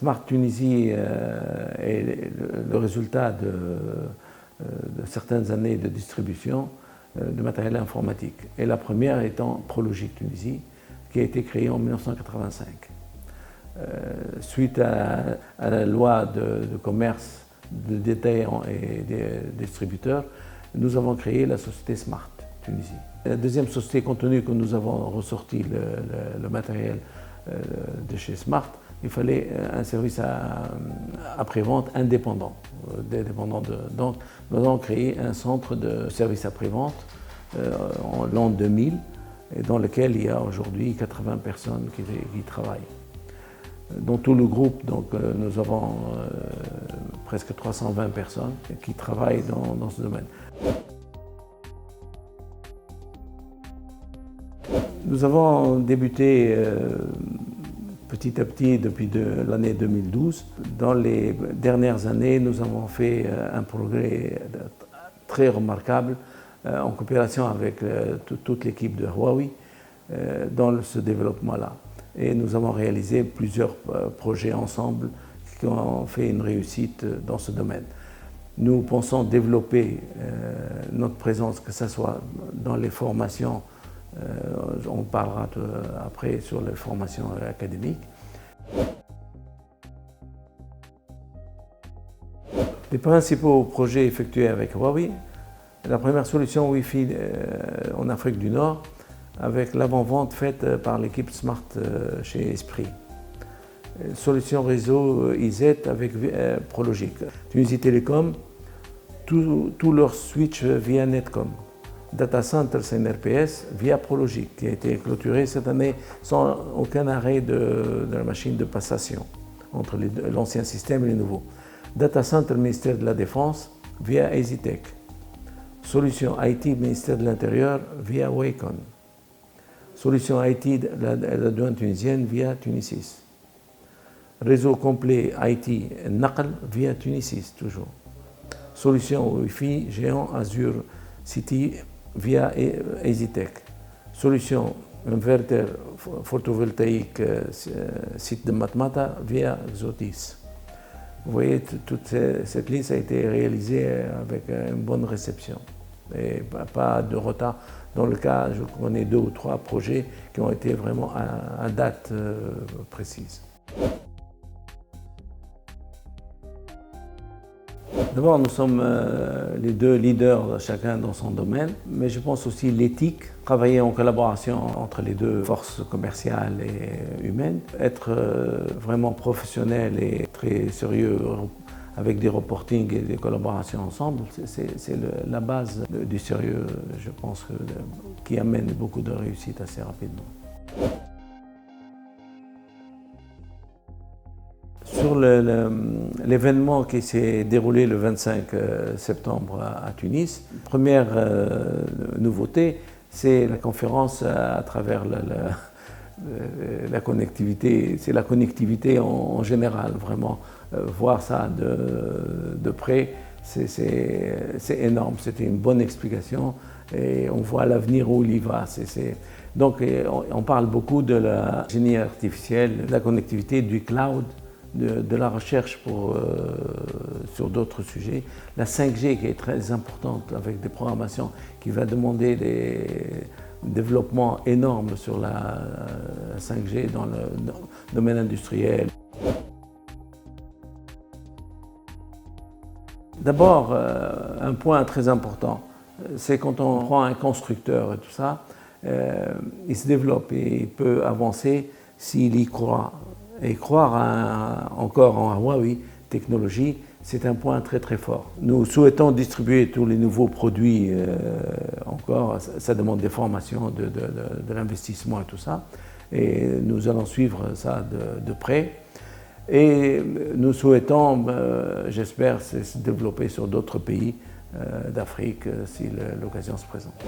Smart Tunisie est le résultat de certaines années de distribution de matériel informatique. Et la première étant Prologic Tunisie, qui a été créée en 1985. Suite à la loi de commerce, de détaillants et des distributeurs, nous avons créé la société Smart Tunisie. La deuxième société, compte tenu que nous avons ressorti le matériel de chez Smart, il fallait un service après-vente indépendant. Donc, nous avons créé un centre de service après-vente en l'an 2000, dans lequel il y a aujourd'hui 80 personnes qui travaillent. Dans tout le groupe, donc, nous avons presque 320 personnes qui travaillent dans ce domaine. Nous avons débuté petit à petit depuis l'année 2012. Dans les dernières années, nous avons fait un progrès très remarquable en coopération avec toute l'équipe de Huawei dans ce développement-là. Et nous avons réalisé plusieurs projets ensemble qui ont fait une réussite dans ce domaine. Nous pensons développer notre présence, que ce soit dans les formations, on parlera après sur les formations académiques. Les principaux projets effectués avec Huawei, la première solution Wi-Fi en Afrique du Nord, avec l'avant-vente faite par l'équipe Smart chez Esprit. Solution réseau IZ avec Prologic. Tunisie Télécom, tous leurs switches via Netcom. Data Center CNRPS via Prologic, qui a été clôturé cette année sans aucun arrêt de la machine de passation entre l'ancien système et le nouveau. Data Center ministère de la Défense via EasyTech. Solution IT ministère de l'Intérieur via Wacom. Solution IT de la douane tunisienne via Tunisys. Réseau complet IT Naql via Tunisys toujours. Solution Wi-Fi géant Azure City via EasyTech. Solution inverter photovoltaïque site de Matmata via Xotis. Vous voyez, toute cette liste a été réalisée avec une bonne réception et pas de retard. Dans le cas, je connais 2 ou 3 projets qui ont été vraiment à date précise. D'abord, nous sommes les 2 leaders, chacun dans son domaine, mais je pense aussi l'éthique, travailler en collaboration entre les 2 forces commerciales et humaines, être vraiment professionnel et très sérieux avec des reportings et des collaborations ensemble, c'est la base du sérieux, je pense, qui amène beaucoup de réussite assez rapidement. Sur l'événement qui s'est déroulé le 25 septembre à Tunis, première nouveauté, c'est la conférence à travers la connectivité. C'est la connectivité en général, vraiment. Voir ça de près, c'est énorme. C'était une bonne explication et on voit l'avenir où il y va. Donc on parle beaucoup de l'ingénierie artificielle, de la connectivité, du cloud, de la recherche sur d'autres sujets. La 5G qui est très importante avec des programmations qui va demander des développements énormes sur la 5G dans le domaine industriel. D'abord, un point très important, c'est quand on prend un constructeur et tout ça, il se développe et il peut avancer s'il y croit. Et croire encore en Huawei technologie, c'est un point très très fort. Nous souhaitons distribuer tous les nouveaux produits encore, ça demande des formations, de l'investissement et tout ça. Et nous allons suivre ça de près. Et nous souhaitons, j'espère, se développer sur d'autres pays d'Afrique si l'occasion se présente.